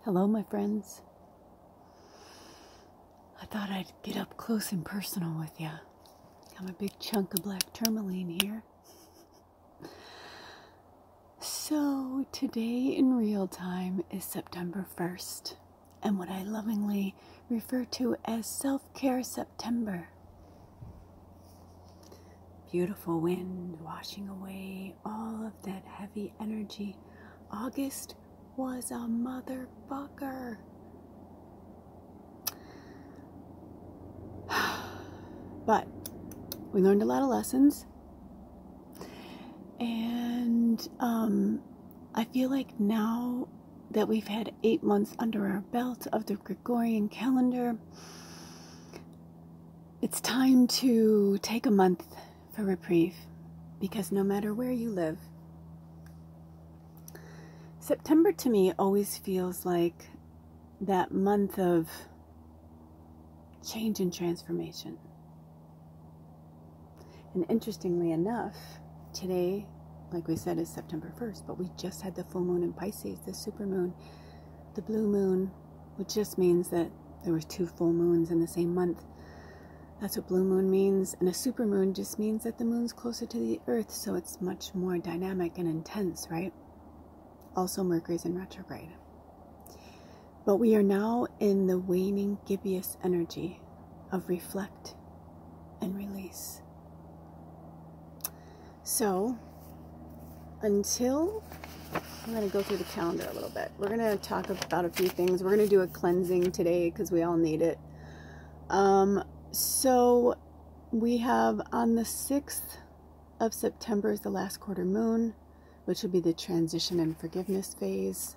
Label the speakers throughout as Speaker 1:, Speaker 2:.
Speaker 1: Hello, my friends. I thought I'd get up close and personal with you. Got a big chunk of black tourmaline here. So, today in real time is September 1st, and what I lovingly refer to as Self-Care September. Beautiful wind washing away all of that heavy energy. August was a motherfucker. But we learned a lot of lessons, and I feel like now that we've had 8 months under our belt of the Gregorian calendar, it's time to take a month for reprieve, because no matter where you live, September to me always feels like that month of change and transformation. And interestingly enough, today, like we said, is September 1st, but we just had the full moon in Pisces, the supermoon, the blue moon, which just means that there were 2 full moons in the same month. That's what blue moon means. And a supermoon just means that the moon's closer to the earth, so it's much more dynamic and intense, right? Also, Mercury's in retrograde. But we are now in the waning gibbous energy of reflect and release. So, I'm going to go through the calendar a little bit. We're going to talk about a few things. We're going to do a cleansing today because we all need it. So, we have on the 6th of September is the last quarter moon, which will be the transition and forgiveness phase.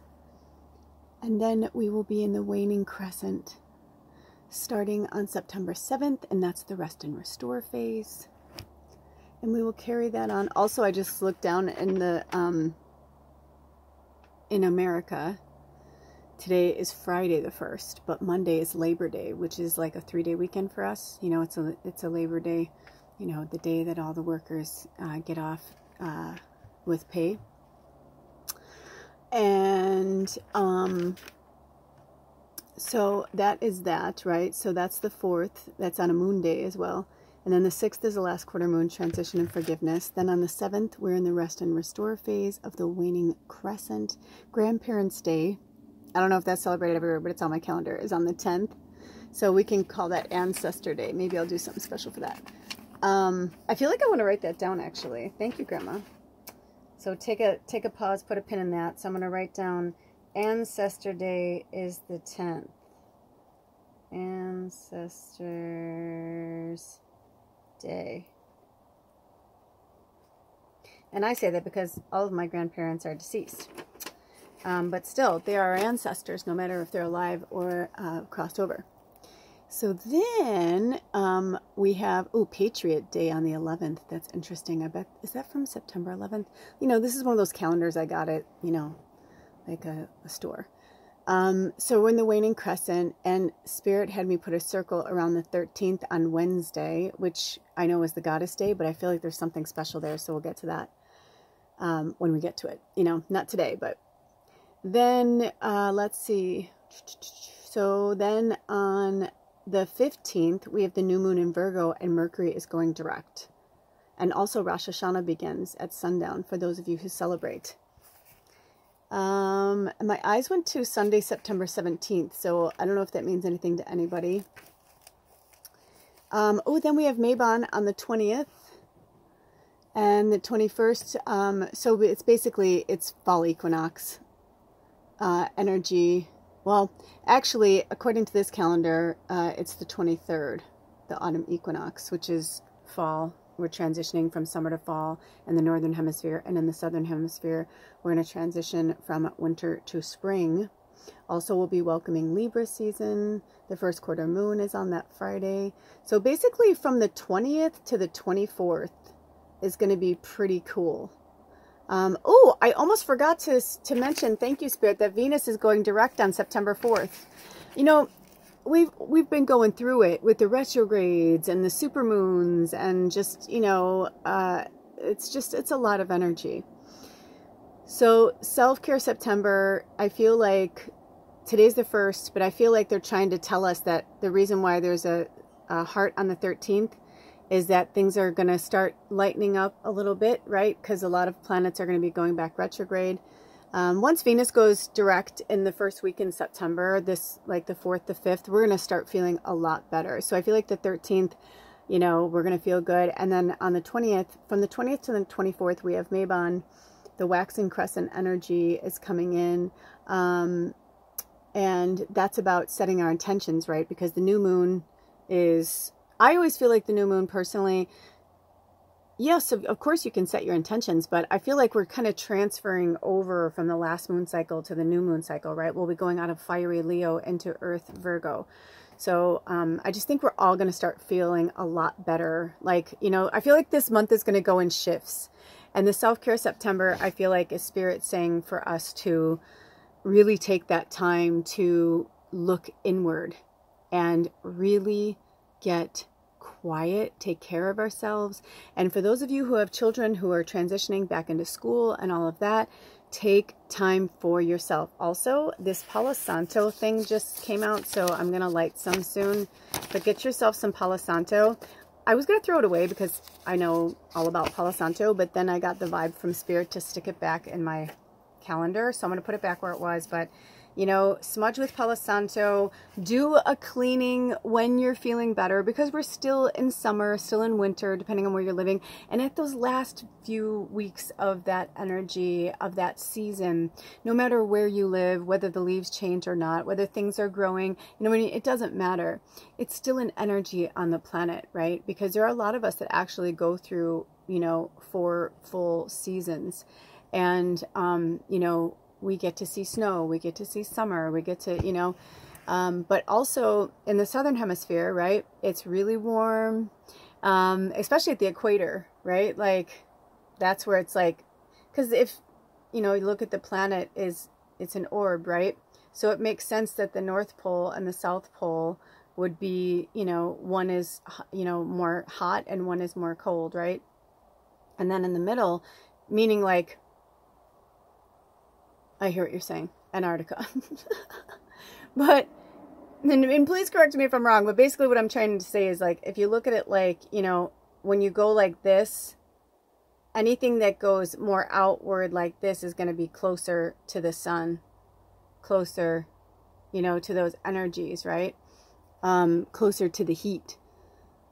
Speaker 1: And then we will be in the waning crescent starting on September 7th, and that's the rest and restore phase. And we will carry that on. Also, I just looked down in the in America. Today is Friday the 1st, but Monday is Labor Day, which is like a 3-day weekend for us. You know, it's a Labor Day, you know, the day that all the workers get off with pay. And so that is that, right? So that's the 4th. That's on a moon day as well. And then the 6th is the last quarter moon, transition and forgiveness. Then on the 7th, we're in the rest and restore phase of the waning crescent. Grandparents' Day, I don't know if that's celebrated everywhere, but it's on my calendar, is on the 10th. So we can call that Ancestor Day. Maybe I'll do something special for that. I feel like I want to write that down, actually. Thank you, Grandma. So take a pause, put a pin in that. So I'm going to write down Ancestor Day is the 10th. Ancestors Day. And I say that because all of my grandparents are deceased. But still, they are our ancestors, no matter if they're alive or crossed over. So then we have, Patriot Day on the 11th. That's interesting. I bet, is that from September 11th? You know, this is one of those calendars I got at, you know, like a store. So we're in the waning crescent, and Spirit had me put a circle around the 13th on Wednesday, which I know is the Goddess Day, but I feel like there's something special there, so we'll get to that when we get to it. You know, not today, but then let's see. So then on the 15th, we have the new moon in Virgo, and Mercury is going direct. And also Rosh Hashanah begins at sundown for those of you who celebrate. And my eyes went to Sunday, September 17th, so I don't know if that means anything to anybody. Then we have Mabon on the 20th and the 21st. So it's basically, it's fall equinox energy. Well, actually, according to this calendar, it's the 23rd, the autumn equinox, which is fall. We're transitioning from summer to fall in the northern hemisphere, and in the southern hemisphere, we're in a transition from winter to spring. Also, we'll be welcoming Libra season. The first quarter moon is on that Friday. So basically, from the 20th to the 24th is going to be pretty cool. I almost forgot to mention, thank you, Spirit, that Venus is going direct on September 4th. You know, we've been going through it with the retrogrades and the supermoons, and just, you know, it's a lot of energy. So Self-Care September, I feel like today's the 1st, but I feel like they're trying to tell us that the reason why there's a heart on the 13th is that things are going to start lightening up a little bit, right? Because a lot of planets are going to be going back retrograde. Once Venus goes direct in the first week in September, this like the 4th, the 5th, we're going to start feeling a lot better. So I feel like the 13th, you know, we're going to feel good. And then on the 20th, from the 20th to the 24th, we have Mabon. The waxing crescent energy is coming in. And that's about setting our intentions, right? Because the new moon is, I always feel like the new moon personally, yes, of course you can set your intentions, but I feel like we're kind of transferring over from the last moon cycle to the new moon cycle, right? We'll be going out of fiery Leo into Earth Virgo. So I just think we're all going to start feeling a lot better. Like, you know, I feel like this month is going to go in shifts. And the Self-Care September, I feel like is Spirit saying for us to really take that time to look inward and really get quiet, take care of ourselves. And for those of you who have children who are transitioning back into school and all of that, take time for yourself. Also, this Palo Santo thing just came out, so I'm going to light some soon. But get yourself some Palo Santo. I was going to throw it away because I know all about Palo Santo, but then I got the vibe from Spirit to stick it back in my calendar. So I'm going to put it back where it was. But, you know, smudge with Palo Santo. Do a cleaning when you're feeling better, because we're still in summer, still in winter, depending on where you're living. And at those last few weeks of that energy, of that season, no matter where you live, whether the leaves change or not, whether things are growing, you know, it doesn't matter. It's still an energy on the planet, right? Because there are a lot of us that actually go through, you know, 4 full seasons. And, you know, we get to see snow, we get to see summer, we get to, you know, but also in the southern hemisphere, right? It's really warm, especially at the equator, right? Like that's where it's like, because if, you know, you look at the planet, it's an orb, right? So it makes sense that the North Pole and the South Pole would be, you know, one is, you know, more hot and one is more cold, right? And then in the middle, meaning like, I hear what you're saying, Antarctica. But, and please correct me if I'm wrong, but basically what I'm trying to say is like, if you look at it like, you know, when you go like this, anything that goes more outward like this is going to be closer to the sun, closer, you know, to those energies, right? Closer to the heat.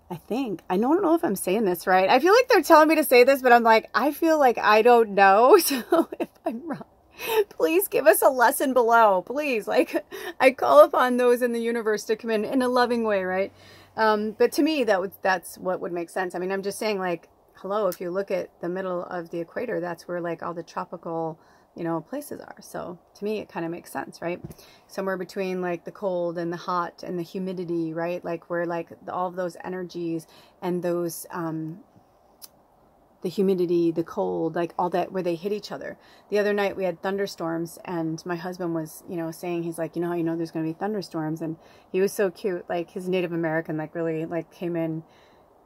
Speaker 1: I think. I don't know if I'm saying this right. I feel like they're telling me to say this, but I'm like, I feel like I don't know. So if I'm wrong, please give us a lesson below, please. Like, I call upon those in the universe to come in a loving way, right? But to me, that's what would make sense. I mean, I'm just saying, like, hello, if you look at the middle of the equator, that's where like all the tropical, you know, places are. So to me, it kind of makes sense, right? Somewhere between like the cold and the hot and the humidity, right? Like where like all of those energies and those, the humidity, the cold, like all that, where they hit each other. The other night we had thunderstorms, and my husband was, you know, saying, he's like, you know how you know there's going to be thunderstorms? And he was so cute. Like his Native American, like really like came in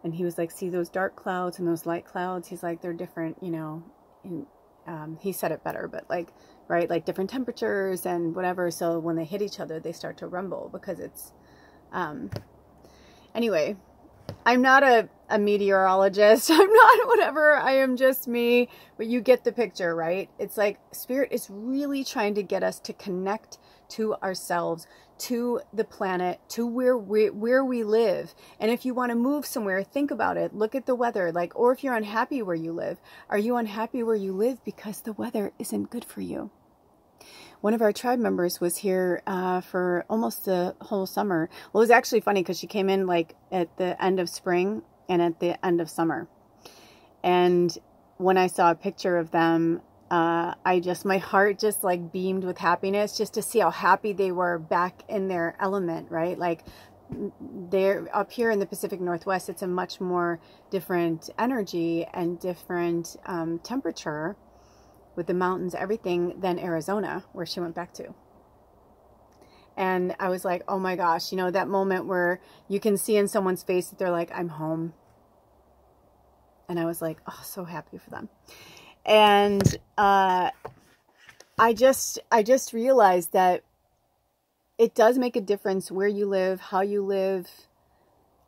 Speaker 1: and he was like, see those dark clouds and those light clouds? He's like, they're different, you know, in, he said it better, but like, right, like different temperatures and whatever. So when they hit each other, they start to rumble because it's, anyway, I'm not a meteorologist. I'm not whatever. I am just me. But you get the picture, right? It's like Spirit is really trying to get us to connect to ourselves, to the planet, to where we live. And if you want to move somewhere, think about it. Look at the weather. Like, or if you're unhappy where you live, are you unhappy where you live because the weather isn't good for you? One of our tribe members was here for almost the whole summer. Well, it was actually funny because she came in like at the end of spring and at the end of summer. And when I saw a picture of them, my heart just like beamed with happiness just to see how happy they were back in their element, right? Like they're up here in the Pacific Northwest, it's a much more different energy and different temperature with the mountains, everything, than Arizona, where she went back to. And I was like, oh my gosh, you know, that moment where you can see in someone's face that they're like, I'm home. And I was like, oh, so happy for them. And I just realized that it does make a difference where you live, how you live.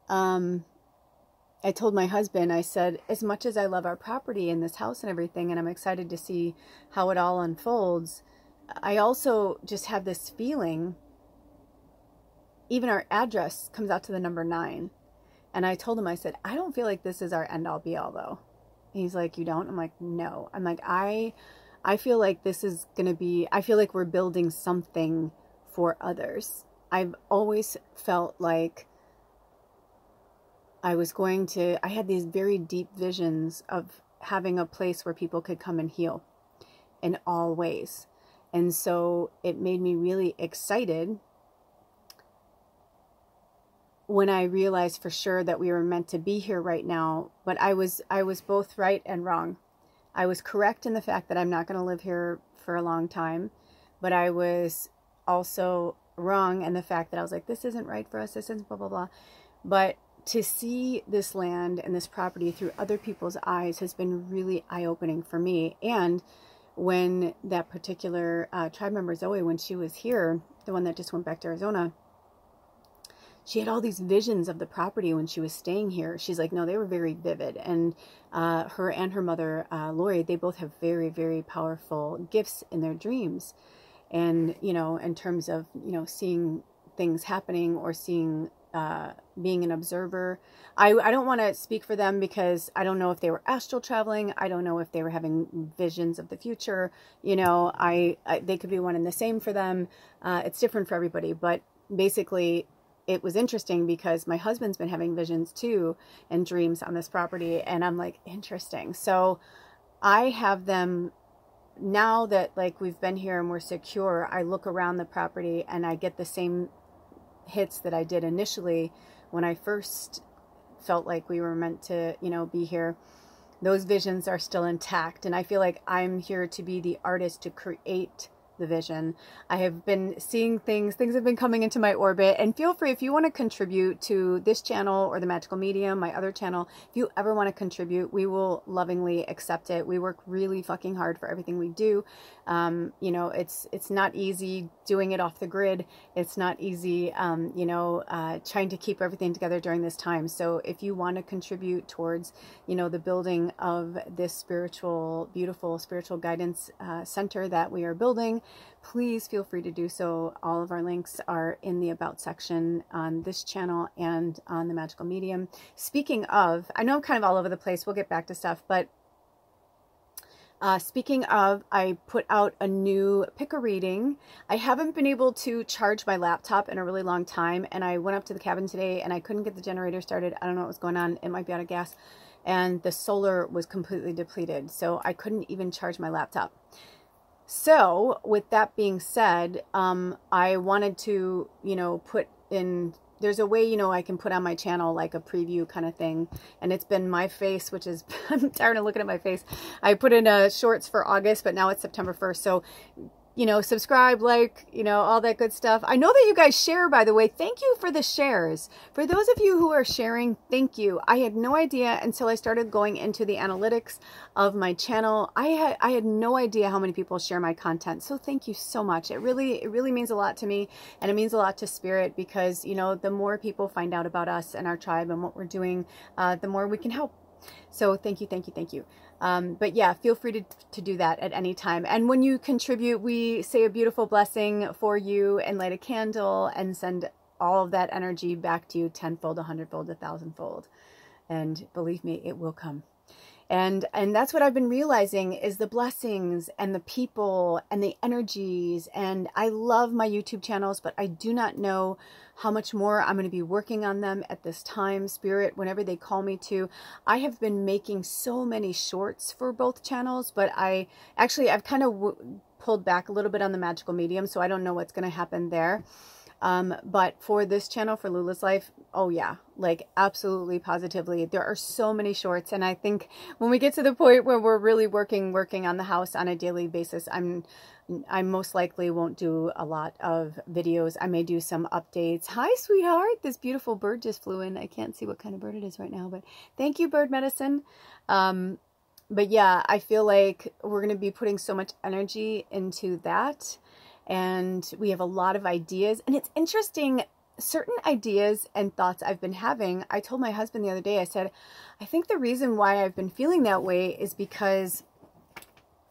Speaker 1: I told my husband, I said, as much as I love our property and this house and everything, and I'm excited to see how it all unfolds, I also just have this feeling, even our address comes out to the number 9. And I told him, I said, I don't feel like this is our end all be all though. And he's like, you don't? I'm like, no. I'm like, I feel like this is going to be, I feel like we're building something for others. I've always felt like I had these very deep visions of having a place where people could come and heal in all ways. And so it made me really excited when I realized for sure that we were meant to be here right now. But I was both right and wrong. I was correct in the fact that I'm not going to live here for a long time, but I was also wrong in the fact that I was like, this isn't right for us, this isn't blah, blah, blah. But to see this land and this property through other people's eyes has been really eye-opening for me. And when that particular tribe member, Zoe, when she was here, the one that just went back to Arizona, she had all these visions of the property when she was staying here. She's like, no, they were very vivid. And her and her mother, Lori, they both have very, very powerful gifts in their dreams. And, you know, in terms of, you know, seeing things happening or seeing, being an observer. I don't want to speak for them because I don't know if they were astral traveling. I don't know if they were having visions of the future. You know, they could be one and the same for them. It's different for everybody. But basically, it was interesting because my husband's been having visions too and dreams on this property. And I'm like, interesting. So I have them now that like we've been here and we're secure. I look around the property and I get the same hits that I did initially when I first felt like we were meant to, you know, be here. Those visions are still intact. And I feel like I'm here to be the artist to create the vision. I have been seeing things have been coming into my orbit, and feel free if you want to contribute to this channel or the Magical Medium, my other channel, if you ever want to contribute, we will lovingly accept it. We work really fucking hard for everything we do. You know, it's not easy doing it off the grid. It's not easy, you know, trying to keep everything together during this time. So if you want to contribute towards, you know, the building of this spiritual, beautiful spiritual guidance center that we are building, please feel free to do so. All of our links are in the About section on this channel and on the Magical Medium. Speaking of, I know I'm kind of all over the place. We'll get back to stuff, but speaking of, I put out a new pick a reading. I haven't been able to charge my laptop in a really long time, and I went up to the cabin today and I couldn't get the generator started. I don't know what was going on. It might be out of gas, and the solar was completely depleted, so I couldn't even charge my laptop. So with that being said, I wanted to, you know, put in, there's a way, you know, I can put on my channel like a preview kind of thing. And it's been my face, which is, I'm tired of looking at my face. I put in shorts for August, but now it's September 1st. So, you know, subscribe, like, you know, all that good stuff. I know that you guys share, by the way. Thank you for the shares. For those of you who are sharing, thank you. I had no idea until I started going into the analytics of my channel. I had no idea how many people share my content. So thank you so much. It really means a lot to me, and it means a lot to Spirit, because, you know, the more people find out about us and our tribe and what we're doing, the more we can help. So thank you, thank you, thank you. But yeah, feel free to do that at any time. And when you contribute, we say a beautiful blessing for you and light a candle and send all of that energy back to you tenfold, 100-fold, 1,000-fold. And believe me, it will come. And that's what I've been realizing is the blessings and the people and the energies. And I love my YouTube channels, but I do not know how much more I'm going to be working on them at this time. Spirit, whenever they call me to. I have been making so many shorts for both channels, but I've kind of pulled back a little bit on the Magical Medium, so I don't know what's going to happen there. But for this channel, for Lula's Life, oh yeah, like absolutely positively. There are so many shorts. And I think when we get to the point where we're really working on the house on a daily basis, I most likely won't do a lot of videos. I may do some updates. Hi, sweetheart. This beautiful bird just flew in. I can't see what kind of bird it is right now, but thank you, bird medicine. But yeah, I feel like we're going to be putting so much energy into that. and we have a lot of ideas. And it's interesting, certain ideas and thoughts I've been having. I told my husband the other day, I said, I think the reason why I've been feeling that way is because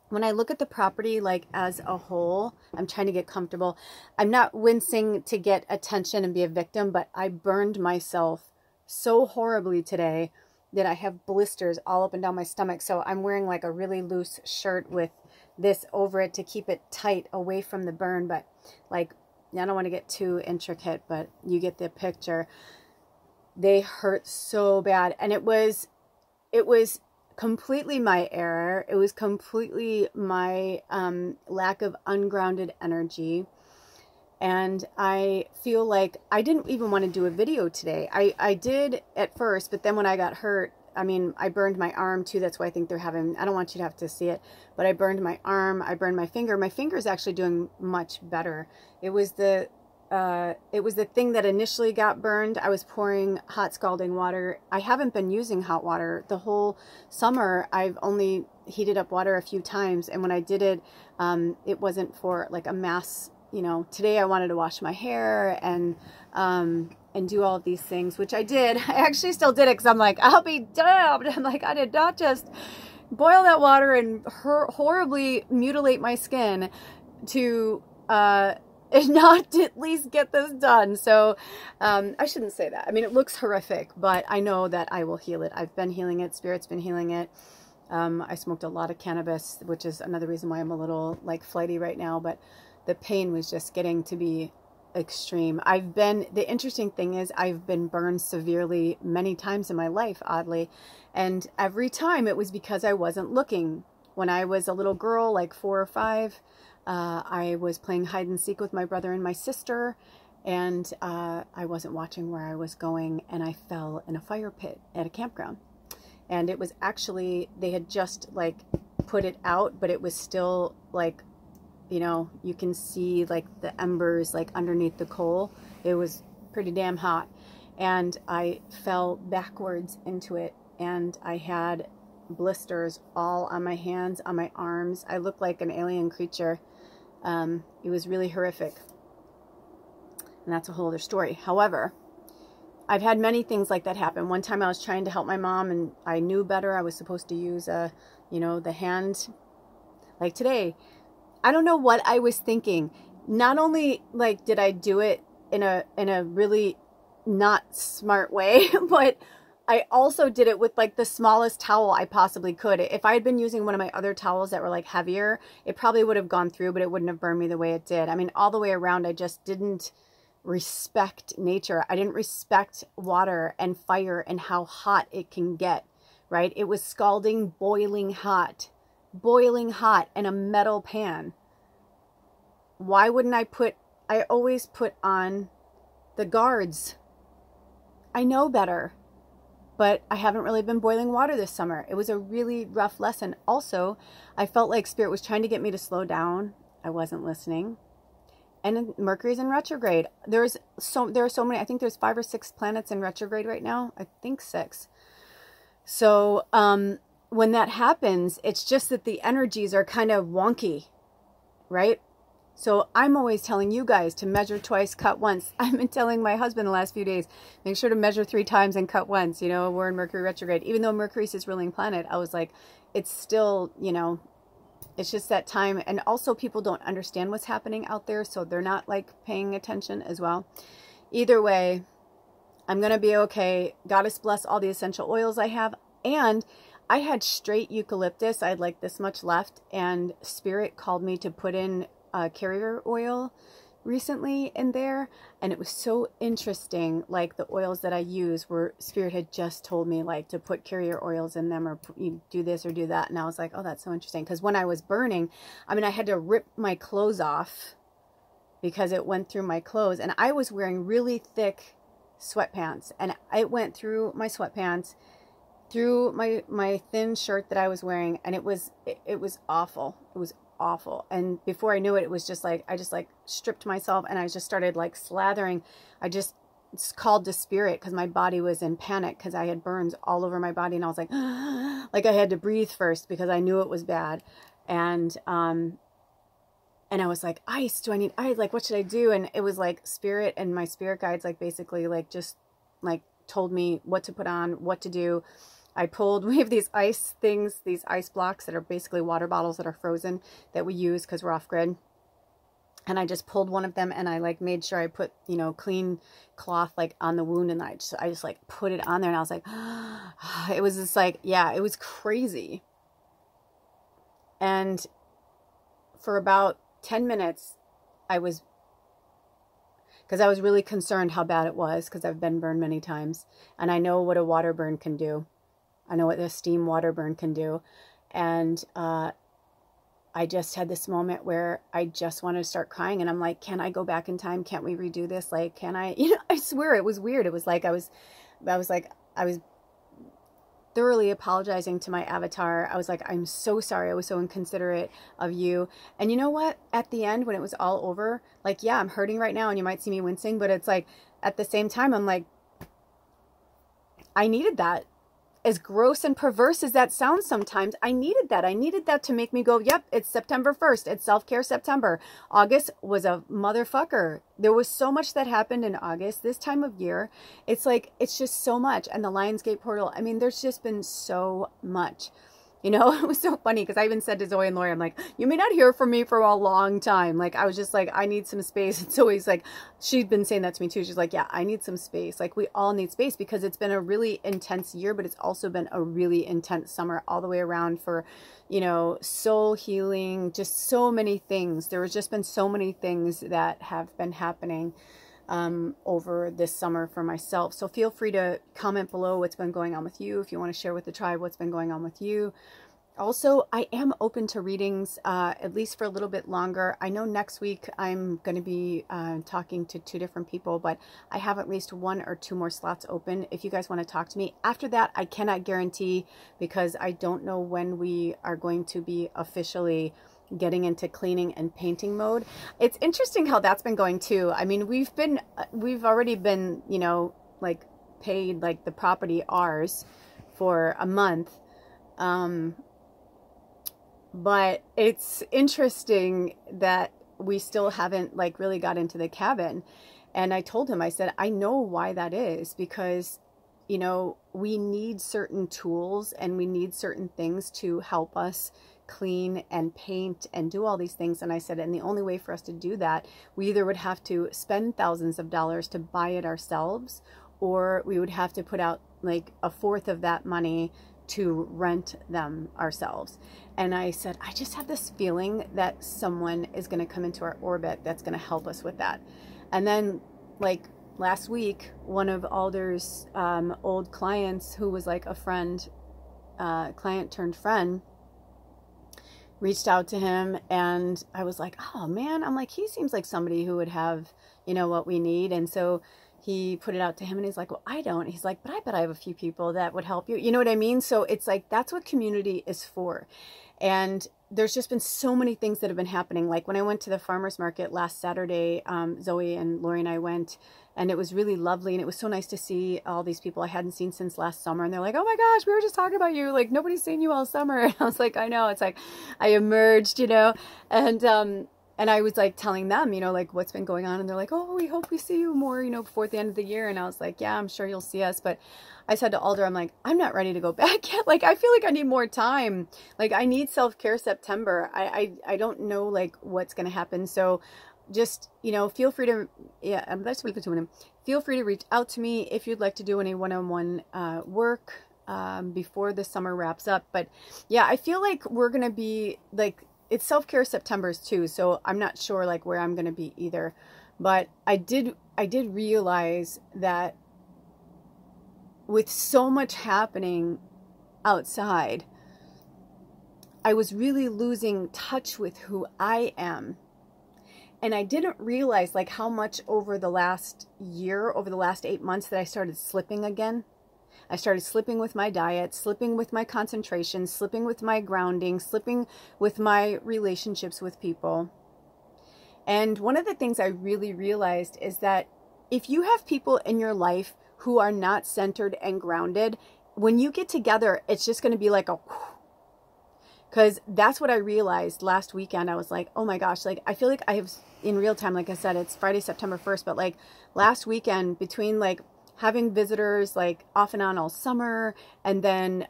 Speaker 1: when I look at the property like as a whole, I'm trying to get comfortable. I'm not wincing to get attention and be a victim, but I burned myself so horribly today that I have blisters all up and down my stomach. So I'm wearing like a really loose shirt with this over it to keep it tight away from the burn. But like, I don't want to get too intricate, but you get the picture. They hurt so bad. And it was completely my error. It was completely my lack of ungrounded energy. And I feel like I didn't even want to do a video today. I did at first, but then when I got hurt, I mean, I burned my arm too. That's why I think they're having, I don't want you to have to see it, but I burned my arm. I burned my finger. My finger is actually doing much better. It was the thing that initially got burned. I was pouring hot scalding water. I haven't been using hot water the whole summer. I've only heated up water a few times. And when I did it, it wasn't for like a mass, you know. Today I wanted to wash my hair and do all of these things, which I did. I actually still did it because I'm like, I'll be damned. I'm like, I did not just boil that water and horribly mutilate my skin to not at least get this done. So I shouldn't say that. I mean, it looks horrific, but I know that I will heal it. I've been healing it. Spirit's been healing it. I smoked a lot of cannabis, which is another reason why I'm a little like flighty right now, but the pain was just getting to be extreme. The interesting thing is I've been burned severely many times in my life, oddly. And every time it was because I wasn't looking. When I was a little girl, like 4 or 5, I was playing hide and seek with my brother and my sister, and I wasn't watching where I was going, and I fell in a fire pit at a campground. And it was actually, they had just like put it out, but it was still like, you know, you can see like the embers like underneath the coal. It was pretty damn hot. And I fell backwards into it, and I had blisters all on my hands, on my arms. I looked like an alien creature. It was really horrific. And that's a whole other story. However, I've had many things like that happen. One time I was trying to help my mom, and I knew better. I was supposed to use the hand. Like today, I don't know what I was thinking. Not only like did I do it in a really not smart way, but I also did it with like the smallest towel I possibly could. If I had been using one of my other towels that were like heavier, it probably would have gone through, but it wouldn't have burned me the way it did. I mean, all the way around, I just didn't respect nature. I didn't respect water and fire and how hot it can get, right? It was scalding, boiling hot in a metal pan. Why wouldn't I always put on the guards. I know better, but I haven't really been boiling water this summer. It was a really rough lesson. Also, I felt like Spirit was trying to get me to slow down. I wasn't listening. And Mercury's in retrograde. There are so many, I think there's 5 or 6 planets in retrograde right now. I think 6. So, when that happens, it's just that the energies are kind of wonky, right? So I'm always telling you guys to measure twice, cut once. I've been telling my husband the last few days, make sure to measure 3 times and cut once. You know, we're in Mercury retrograde. Even though Mercury's his ruling planet, I was like, it's still, you know, it's just that time. And also people don't understand what's happening out there, so they're not like paying attention as well. Either way, I'm going to be okay. Goddess bless all the essential oils I have. And I had straight eucalyptus. I had like this much left, and Spirit called me to put in carrier oil recently in there, and it was so interesting. Like the oils that I use, were Spirit had just told me like to put carrier oils in them, or you do this or do that, and I was like, oh, that's so interesting. Because when I was burning, I mean, I had to rip my clothes off because it went through my clothes, and I was wearing really thick sweatpants, and it went through my sweatpants, through my thin shirt that I was wearing, and it was awful. It was awful. And before I knew it, it was just like I just like stripped myself, and I just started like slathering. I just called to Spirit because my body was in panic because I had burns all over my body, and I was like I had to breathe first because I knew it was bad. And And I was like, ice, do I need ice? Like, what should I do? And it was like spirit, and my spirit guides, like, basically like just like told me what to put on, what to do. We have these ice things, these ice blocks that are basically water bottles that are frozen that we use because we're off grid. And I just pulled one of them, and I like made sure I put, you know, clean cloth like on the wound, and I just like put it on there, and I was like, it was just like, yeah, it was crazy. And for about 10 minutes, because I was really concerned how bad it was, because I've been burned many times, and I know what a water burn can do. I know what a steam water burn can do. And I just had this moment where I just wanted to start crying, and I'm like, can I go back in time? Can't we redo this? Like, can I, you know, I swear it was weird. It was like, I was thoroughly apologizing to my avatar. I was like, I'm so sorry. I was so inconsiderate of you. And you know what? At the end, when it was all over, like, yeah, I'm hurting right now, and you might see me wincing, but it's like, at the same time, I'm like, I needed that. As gross and perverse as that sounds sometimes, I needed that. I needed that to make me go, yep, it's September 1st. It's Self-Care September. August was a motherfucker. There was so much that happened in August, this time of year. It's like, it's just so much. And the Lionsgate portal, I mean, there's just been so much. You know, it was so funny because I even said to Zoe and Lori, I'm like, you may not hear from me for a long time. Like, I was just like, I need some space. And Zoe's like, she'd been saying that to me too. She's like, yeah, I need some space. Like, we all need space, because it's been a really intense year, but it's also been a really intense summer all the way around for, you know, soul healing, just so many things. There has just been so many things that have been happening over this summer for myself. So feel free to comment below what's been going on with you. If you want to share with the tribe what's been going on with you. Also, I am open to readings, at least for a little bit longer. I know next week I'm going to be talking to 2 different people, but I have at least 1 or 2 more slots open if you guys want to talk to me. After that, I cannot guarantee, because I don't know when we are going to be officially getting into cleaning and painting mode. It's interesting how that's been going too. I mean, we've already been, you know, like paid like the property ours for a month. But it's interesting that we still haven't like really got into the cabin. And I told him, I said, I know why that is, because, you know, we need certain tools and we need certain things to help us clean and paint and do all these things. And I said, and the only way for us to do that, we either would have to spend thousands of dollars to buy it ourselves, or we would have to put out like 1/4 of that money to rent them ourselves. And I said, I just have this feeling that someone is going to come into our orbit that's going to help us with that. And then like last week, one of Alder's old clients, who was like a friend, client turned friend, reached out to him, and I was like, oh man, I'm like, he seems like somebody who would have, you know, what we need. And so he put it out to him, and he's like, well, I don't. He's like, but I bet I have a few people that would help you. You know what I mean? So it's like, that's what community is for. And there's just been so many things that have been happening. Like when I went to the farmer's market last Saturday, Zoe and Lori and I went, and it was really lovely. And it was so nice to see all these people I hadn't seen since last summer. And they're like, oh my gosh, we were just talking about you. Like, nobody's seen you all summer. And I was like, I know. It's like, I emerged, you know, and I was like telling them, you know, like what's been going on. And they're like, oh, we hope we see you more, you know, before the end of the year. And I was like, yeah, I'm sure you'll see us. But I said to Alder, I'm like, I'm not ready to go back yet. Like, I feel like I need more time. Like, I need Self-Care September. I don't know like what's going to happen. So just, you know, feel free to, yeah, that's what between them. Feel free to reach out to me if you'd like to do any one-on-one work before the summer wraps up. But yeah, I feel like we're going to be like, it's Self-Care September's too, so I'm not sure like where I'm going to be either. But I did realize that with so much happening outside, I was really losing touch with who I am. And I didn't realize like how much over the last year, over the last 8 months, that I started slipping again. I started slipping with my diet, slipping with my concentration, slipping with my grounding, slipping with my relationships with people. And one of the things I really realized is that if you have people in your life who are not centered and grounded, when you get together, it's just going to be like a whew. Because that's what I realized last weekend. I was like, oh my gosh, like I feel like I have in real time, like I said, it's Friday, September 1st, but like last weekend between like having visitors like off and on all summer, and then,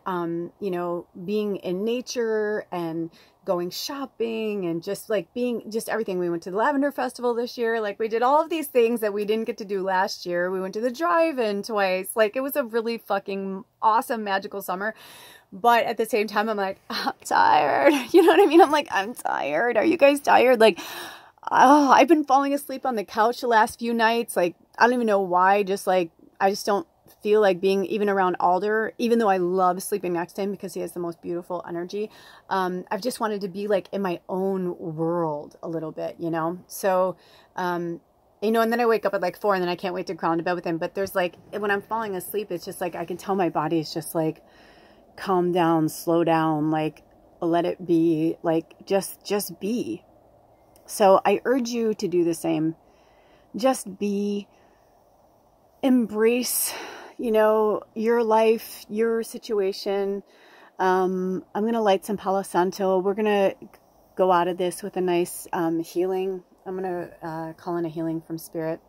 Speaker 1: you know, being in nature and going shopping and just like being just everything. We went to the Lavender Festival this year. Like we did all of these things that we didn't get to do last year. We went to the drive-in twice. Like it was a really fucking awesome, magical summer. But at the same time, I'm like, I'm tired. You know what I mean? I'm like, I'm tired. Are you guys tired? Like, oh, I've been falling asleep on the couch the last few nights. Like, I don't even know why. Just like, I just don't feel like being even around Alder, even though I love sleeping next to him because he has the most beautiful energy. I've just wanted to be like in my own world a little bit, you know? So, you know, and then I wake up at like 4 and then I can't wait to crawl into bed with him. But there's like, when I'm falling asleep, it's just like, I can tell my body is just like, calm down, slow down, like let it be, like just be. So I urge you to do the same. Just be, embrace, you know, your life, your situation. I'm going to light some Palo Santo. We're going to go out of this with a nice healing. I'm going to call in a healing from spirit.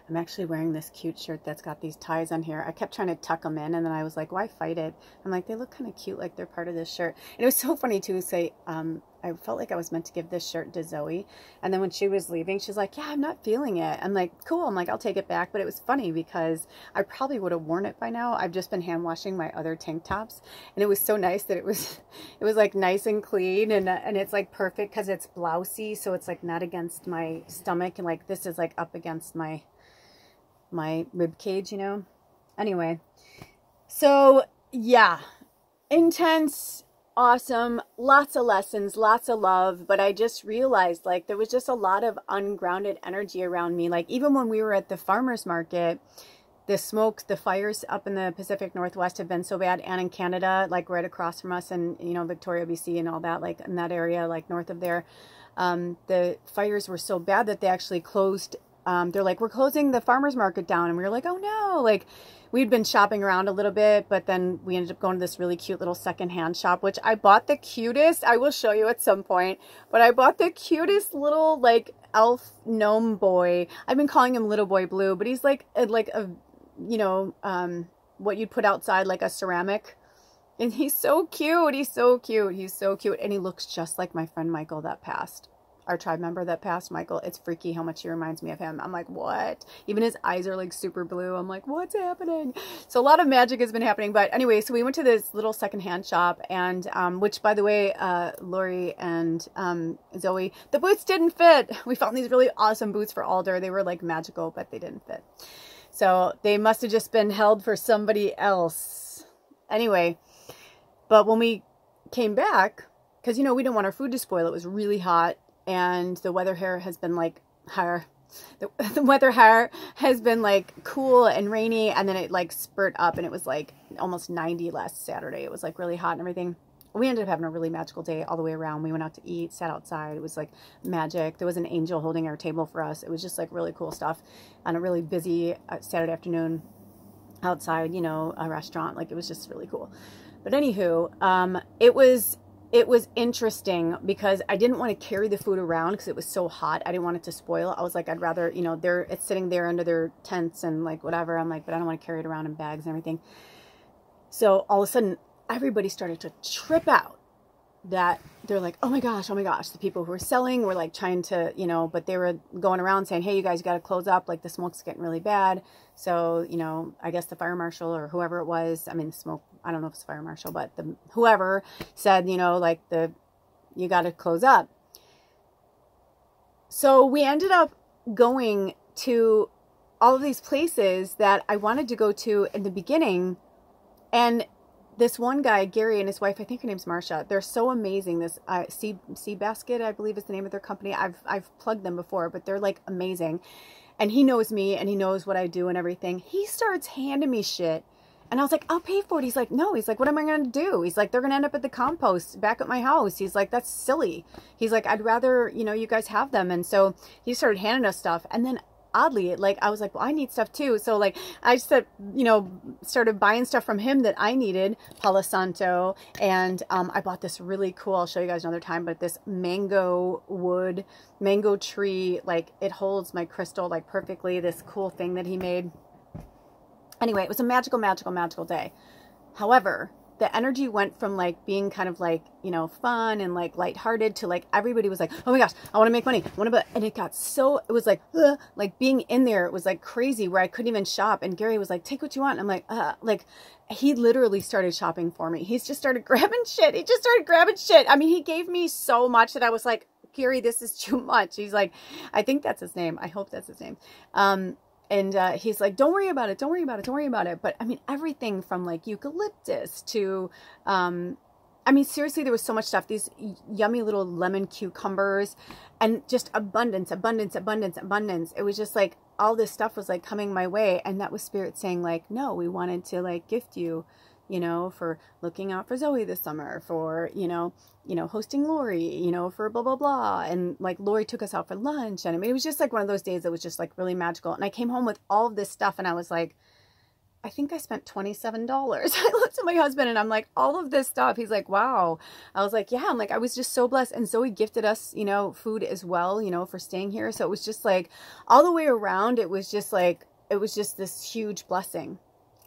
Speaker 1: I'm actually wearing this cute shirt that's got these ties on here. I kept trying to tuck them in, and then I was like, why fight it? I'm like, they look kind of cute, like they're part of this shirt. And it was so funny too, say, I felt like I was meant to give this shirt to Zoe. And then when she was leaving, she's like, yeah, I'm not feeling it. I'm like, cool. I'm like, I'll take it back. But it was funny because I probably would have worn it by now. I've just been hand washing my other tank tops. And it was so nice that it was like nice and clean. And it's like perfect because it's blousey. So it's like not against my stomach. And like, this is like up against my rib cage, you know? Anyway, so yeah, intense, awesome, lots of lessons, lots of love, but I just realized like there was just a lot of ungrounded energy around me. Like even when we were at the farmer's market, the smoke, the fires up in the Pacific Northwest have been so bad, and in Canada, like right across from us, and you know, Victoria, BC and all that, like in that area, like north of there, the fires were so bad that they actually closed. They're like, we're closing the farmer's market down. And we were like, oh no, like we'd been shopping around a little bit, but then we ended up going to this really cute little secondhand shop, which I bought the cutest, I will show you at some point, but I bought the cutest little like elf gnome boy. I've been calling him Little Boy Blue, but he's like a, you know, what you'd put outside, like a ceramic. And he's so cute. He's so cute. He's so cute. And he looks just like my friend Michael that passed. Our tribe member that passed, Michael. It's freaky how much he reminds me of him. I'm like, what? Even his eyes are like super blue. I'm like, what's happening? So a lot of magic has been happening. But anyway, so we went to this little secondhand shop, and which, by the way, Lori and Zoe, the boots didn't fit. We found these really awesome boots for Alder. They were like magical, but they didn't fit. So they must have just been held for somebody else. Anyway, but when we came back, because, you know, we didn't want our food to spoil. It was really hot. And the weather here has been like higher. The weather here has been like cool and rainy, and then it like spurt up, and it was like almost 90 last Saturday. It was like really hot and everything. We ended up having a really magical day all the way around. We went out to eat, sat outside. It was like magic. There was an angel holding our table for us. It was just like really cool stuff on a really busy Saturday afternoon outside, you know, a restaurant. Like it was just really cool. But anywho, it was interesting because I didn't want to carry the food around because it was so hot. I didn't want it to spoil. I was like, I'd rather, you know, it's sitting there under their tents and like whatever. I'm like, but I don't want to carry it around in bags and everything. So all of a sudden, everybody started to trip out that they're like, oh my gosh, the people who were selling were like trying to, you know, but they were going around saying, hey, you guys got to close up. Like the smoke's getting really bad. So, you know, I guess the fire marshal or whoever it was, I mean, the smoke, I don't know if it's fire marshal, but whoever said, you know, like you got to close up. So we ended up going to all of these places that I wanted to go to in the beginning. And this one guy, Gary, and his wife, I think her name's Marsha, they're so amazing. This Sea Basket, I believe is the name of their company. I've plugged them before, but they're like amazing. And he knows me and he knows what I do and everything. He starts handing me shit. And I was like, I'll pay for it. He's like, no. He's like, what am I going to do? He's like, they're going to end up at the compost back at my house. He's like, that's silly. He's like, I'd rather, you know, you guys have them. And so he started handing us stuff. And then oddly, like, I was like, well, I need stuff too. So like, I just said, started buying stuff from him that I needed, Palo Santo. And I bought this really cool, I'll show you guys another time, but this mango tree, like it holds my crystal like perfectly, this cool thing that he made. Anyway, it was a magical, magical, magical day. However, the energy went from like being kind of like, fun and like lighthearted to like everybody was like, oh my gosh, I want to make money. And it got so, it was like being in there, it was like crazy where I couldn't even shop. And Gary was like, take what you want. And I'm like, he literally started shopping for me. He's just started grabbing shit. I mean, he gave me so much that I was like, Gary, this is too much. He's like, I think that's his name. I hope that's his name. And he's like, don't worry about it. Don't worry about it. Don't worry about it. But I mean, everything from like eucalyptus to, I mean, seriously, there was so much stuff, these yummy little lemon cucumbers and just abundance, abundance, abundance, abundance. It was just like all this stuff was like coming my way. And that was Spirit saying like, no, we wanted to like gift you, for looking out for Zoe this summer, for, hosting Lori, for blah, blah, blah. And like Lori took us out for lunch. And I mean, it was just like one of those days that was just like really magical. And I came home with all of this stuff and I was like, I think I spent $27. I looked at my husband and I'm like, all of this stuff. He's like, wow. I was like, yeah. I'm like, I was just so blessed. And Zoe gifted us, food as well, for staying here. So it was just like all the way around. It was just like, it was just this huge blessing.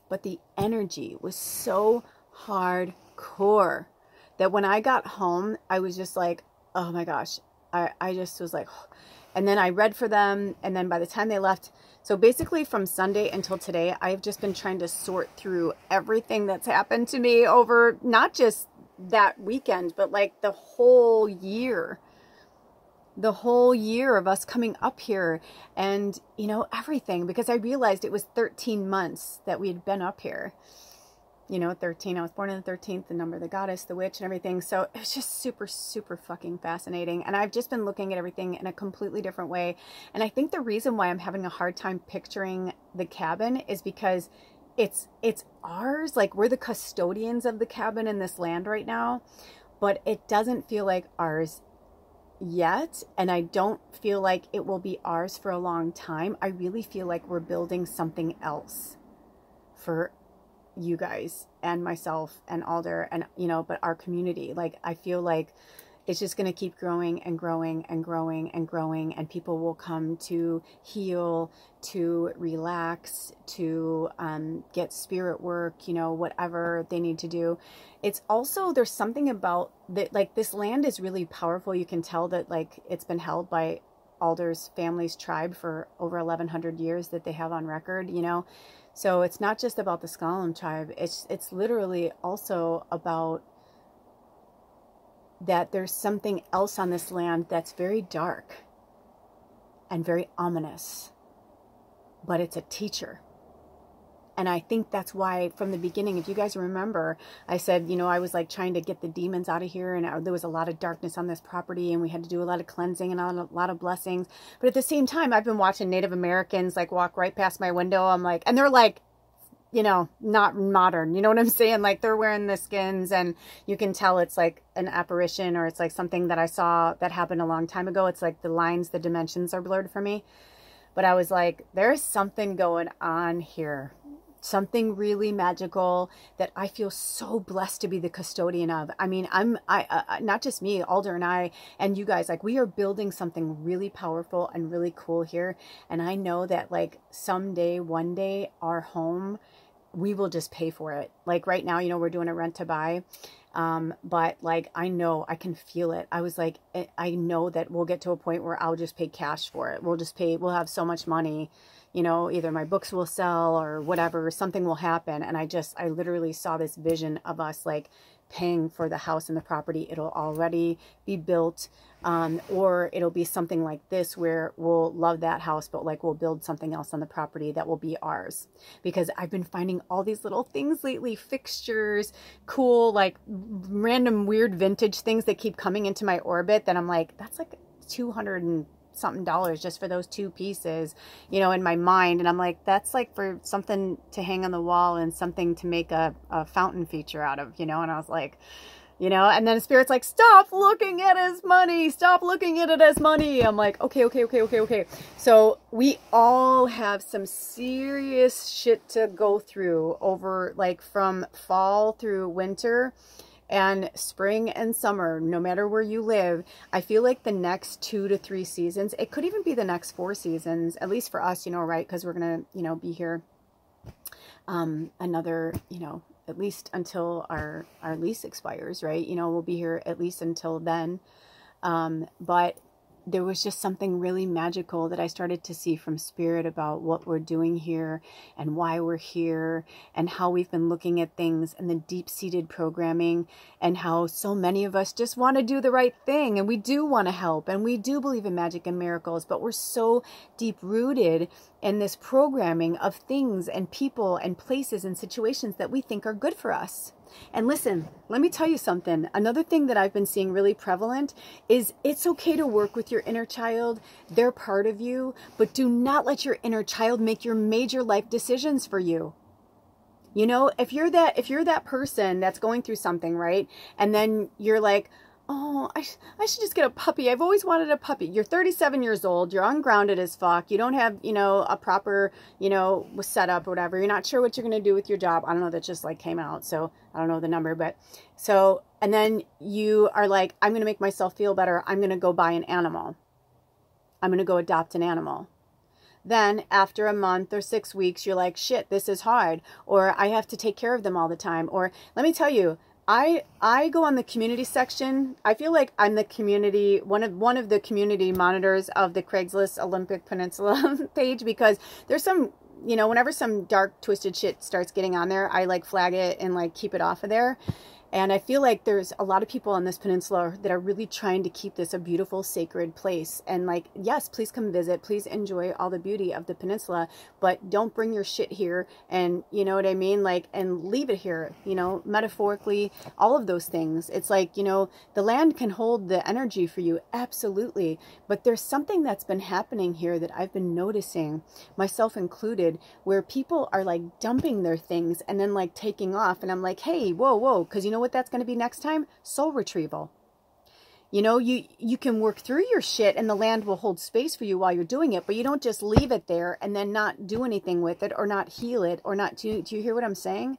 Speaker 1: But the energy was so hardcore that when I got home, I was just like, oh my gosh, I just was like, and then I read for them. And then by the time they left, so basically from Sunday until today, I've just been trying to sort through everything that's happened to me over not just that weekend, but like the whole year of us coming up here and, everything, because I realized it was 13 months that we had been up here, 13, I was born on the 13th, the number of the goddess, the witch and everything. So it was just super, super fucking fascinating. And I've just been looking at everything in a completely different way. And I think the reason why I'm having a hard time picturing the cabin is because it's ours. Like we're the custodians of the cabin in this land right now, but it doesn't feel like ours yet, and I don't feel like it will be ours for a long time. I really feel like we're building something else for you guys and myself and Alder and but our community. Like I feel like it's just going to keep growing and growing and growing and growing, and people will come to heal, to relax, to get spirit work, whatever they need to do. It's also, there's something about that, like this land is really powerful. You can tell that like it's been held by Alder's family's tribe for over 1,100 years that they have on record, So it's not just about the Skallam tribe. It's literally also about that there's something else on this land that's very dark and very ominous, but it's a teacher. And I think that's why from the beginning, if you guys remember, I said, I was like trying to get the demons out of here, and there was a lot of darkness on this property, and we had to do a lot of cleansing and a lot of blessings. But at the same time, I've been watching Native Americans like walk right past my window. I'm like, and they're like, not modern, you know what I'm saying? Like they're wearing the skins and you can tell it's like an apparition, or it's like something that I saw that happened a long time ago. It's like the lines, the dimensions are blurred for me. But I was like, there's something going on here. Something really magical that I feel so blessed to be the custodian of. I mean, I not just me, Alder and I, and you guys, like we are building something really powerful and really cool here. And I know that like someday, one day, our home, we will just pay for it. Like right now, we're doing a rent to buy. But like, I know I can feel it. I was like, I know that we'll get to a point where I'll just pay cash for it. We'll have so much money, either my books will sell or whatever, something will happen. And I literally saw this vision of us like paying for the house and the property. It'll already be built. Or it'll be something like this where we'll love that house, but like we'll build something else on the property that will be ours. Because I've been finding all these little things lately, fixtures, cool, like random weird vintage things that keep coming into my orbit that I'm like, that's like $200 and something just for those two pieces, in my mind. And I'm like, that's like for something to hang on the wall and something to make a fountain feature out of, and I was like, you know, and then Spirit's like, stop looking at it as money. Stop looking at it as money. I'm like, okay. So we all have some serious shit to go through over, like, from fall through winter and spring and summer, no matter where you live. I feel like the next 2 to 3 seasons, it could even be the next 4 seasons, at least for us, you know, right? Because we're going to, you know, be here another, you know, at least until our lease expires, right? You know, we'll be here at least until then. But there was just something really magical that I started to see from Spirit about what we're doing here and why we're here and how we've been looking at things and the deep-seated programming and how so many of us just want to do the right thing, and we do want to help and we do believe in magic and miracles, but we're so deep-rooted in this programming of things and people and places and situations that we think are good for us. And listen, let me tell you something. Another thing that I've been seeing really prevalent is it's okay to work with your inner child. They're part of you, but do not let your inner child make your major life decisions for you. You know, if you're that person that's going through something, right? And then you're like, oh, I should just get a puppy. I've always wanted a puppy. You're 37 years old. You're ungrounded as fuck. You don't have, you know, a proper, you know, setup or whatever. You're not sure what you're going to do with your job. I don't know. That just like came out. So I don't know the number, but so, and then you are like, I'm going to make myself feel better. I'm going to go buy an animal. I'm going to go adopt an animal. Then after a month or 6 weeks, you're like, shit, this is hard. Or I have to take care of them all the time. Or let me tell you, I go on the community section. I feel like I'm the community, one of the community monitors of the Craigslist Olympic Peninsula page, because there's some, you know, whenever some dark twisted shit starts getting on there, I like flag it and like keep it off of there. And I feel like there's a lot of people on this peninsula that are really trying to keep this a beautiful, sacred place. And like, yes, please come visit. Please enjoy all the beauty of the peninsula, but don't bring your shit here. And you know what I mean? Like, and leave it here, you know, metaphorically, all of those things. It's like, you know, the land can hold the energy for you. Absolutely. But there's something that's been happening here that I've been noticing, myself included, where people are like dumping their things and then like taking off. And I'm like, hey, whoa. Cause you know what that's going to be next time? Soul retrieval. You know, you can work through your shit and the land will hold space for you while you're doing it, but you don't just leave it there and then not do anything with it or not heal it or not. Do you hear what I'm saying?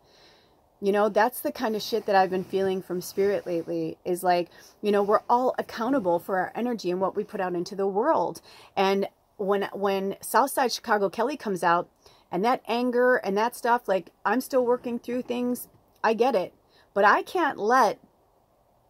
Speaker 1: You know, that's the kind of shit that I've been feeling from Spirit lately, is like, you know, we're all accountable for our energy and what we put out into the world. And when Southside Chicago Kelly comes out and that anger and that stuff, like, I'm still working through things. I get it. But I can't let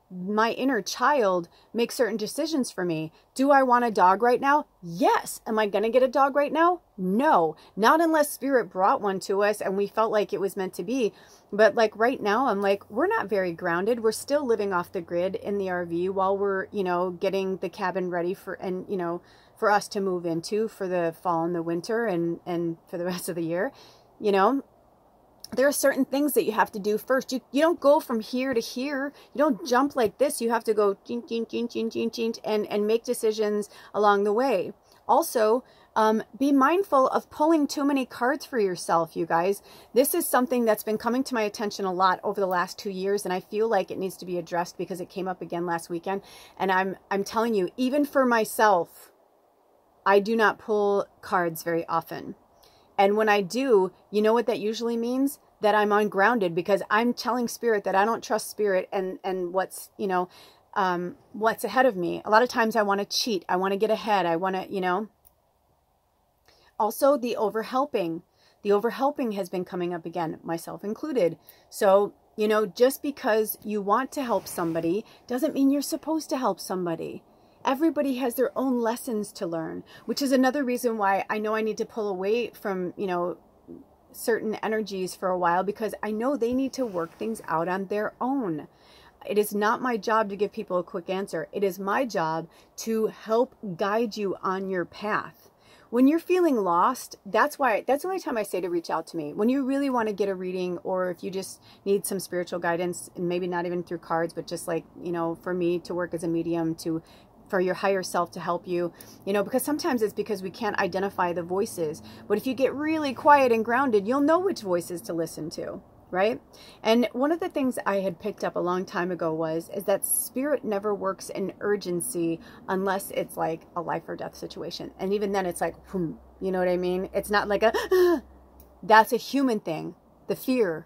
Speaker 1: my inner child make certain decisions for me. Do I want a dog right now? Yes. Am I going to get a dog right now? No. Not unless Spirit brought one to us and we felt like it was meant to be. But like right now, I'm like, we're not very grounded. We're still living off the grid in the RV while we're, you know, getting the cabin ready for, and, you know, for us to move into for the fall and the winter and for the rest of the year, you know. There are certain things that you have to do first. You don't go from here to here. You don't jump like this. You have to go and make decisions along the way. Also, be mindful of pulling too many cards for yourself, you guys. This is something that's been coming to my attention a lot over the last 2 years, and I feel like it needs to be addressed because it came up again last weekend. And I'm telling you, even for myself, I do not pull cards very often. And when I do, you know what that usually means? That I'm ungrounded, because I'm telling Spirit that I don't trust Spirit and what's, you know, what's ahead of me. A lot of times I want to cheat. I want to get ahead. I want to, you know. Also, the overhelping. The overhelping has been coming up again, myself included. So, you know, just because you want to help somebody doesn't mean you're supposed to help somebody. Everybody has their own lessons to learn, which is another reason why I know I need to pull away from, you know, certain energies for a while, because I know they need to work things out on their own. It is not my job to give people a quick answer. It is my job to help guide you on your path. When you're feeling lost, that's the only time I say to reach out to me. When you really want to get a reading, or if you just need some spiritual guidance, and maybe not even through cards, but just like, you know, for me to work as a medium for your higher self to help you, you know, because sometimes it's because we can't identify the voices. But if you get really quiet and grounded, you'll know which voices to listen to. right? And one of the things I had picked up a long time ago is that spirit never works in urgency unless it's like a life or death situation. And even then it's like, you know what I mean? It's not like that's a human thing. The fear.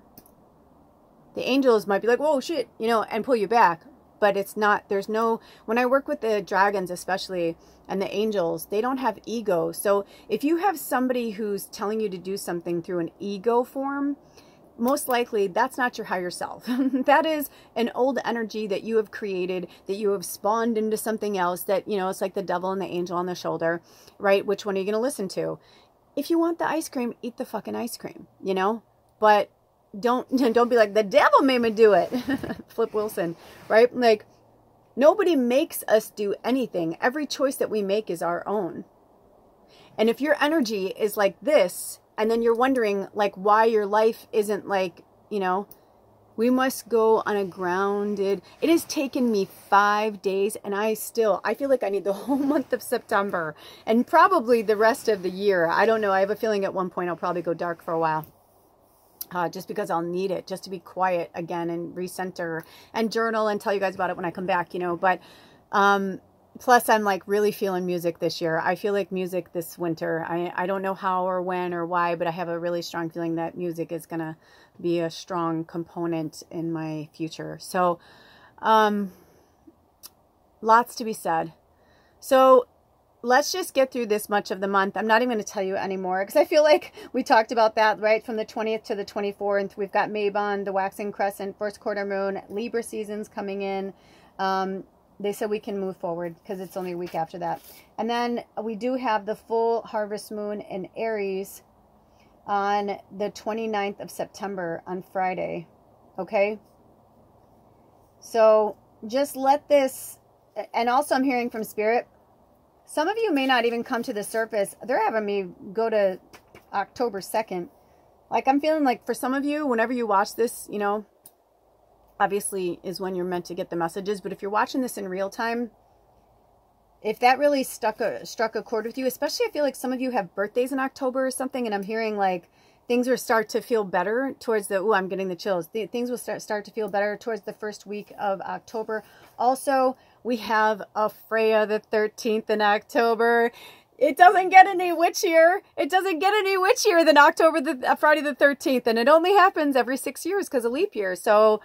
Speaker 1: The angels might be like, whoa, shit, you know, and pull you back. But it's not, there's no, when I work with the dragons especially, and the angels, they don't have ego. So if you have somebody who's telling you to do something through an ego form, most likely that's not your higher self. That is an old energy that you have created, that you have spawned into something else that, you know, it's like the devil and the angel on the shoulder, right? Which one are you going to listen to? If you want the ice cream, eat the fucking ice cream, you know? But don't be like, the devil made me do it. Flip Wilson, right? Like, nobody makes us do anything. Every choice that we make is our own. And if your energy is like this, and then you're wondering like why your life isn't like, you know, we must go on a grounded. It has taken me 5 days and I feel like I need the whole month of September and probably the rest of the year. I don't know. I have a feeling at one point I'll probably go dark for a while. Just because I'll need it just to be quiet again and recenter and journal and tell you guys about it when I come back, you know, but, plus, I'm like really feeling music this year. I feel like music this winter. I don't know how or when or why, but I have a really strong feeling that music is going to be a strong component in my future. So, lots to be said. So, let's just get through this much of the month. I'm not even going to tell you anymore because I feel like we talked about that, right? From the 20th to the 24th, we've got Mabon, the waxing crescent, first quarter moon, Libra season's coming in. They said we can move forward because it's only a week after that. And then we do have the full harvest moon in Aries on the 29th of September on Friday. Okay? So just let this, and also I'm hearing from Spirit, some of you may not even come to the surface. They're having me go to October 2nd. Like I'm feeling like for some of you, whenever you watch this, you know, obviously is when you're meant to get the messages. But if you're watching this in real time, if that really struck a chord with you, especially I feel like some of you have birthdays in October or something, and I'm hearing like things will start to feel better towards the, I'm getting the chills. Things will start to feel better towards the first week of October. Also, we have a Freya the 13th in October. It doesn't get any witchier. It doesn't get any witchier than Friday the 13th. And it only happens every 6 years because of leap year. So,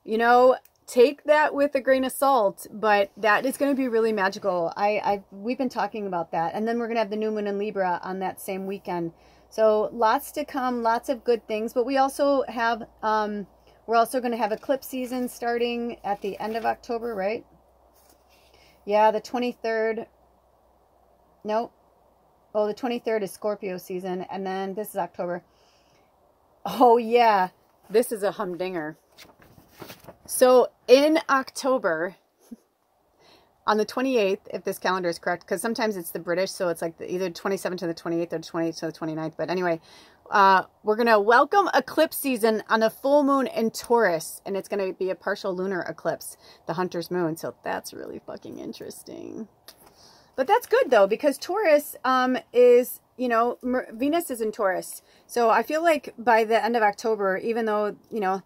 Speaker 1: you know, take that with a grain of salt, but that is going to be really magical. We've been talking about that. And then we're going to have the new moon in Libra on that same weekend. So lots to come, lots of good things. But we also have, we're also going to have eclipse season starting at the end of October, right? Yeah, the 23rd. Nope. Oh, the 23rd is Scorpio season. And then this is October. Oh, yeah. This is a humdinger. So in October, on the 28th, if this calendar is correct, because sometimes it's the British, so it's like either 27th to the 28th or 28th to the 29th. But anyway, we're going to welcome eclipse season on a full moon in Taurus. And it's going to be a partial lunar eclipse, the Hunter's moon. So that's really fucking interesting. But that's good, though, because Taurus is, you know, Venus is in Taurus. So I feel like by the end of October, even though, you know,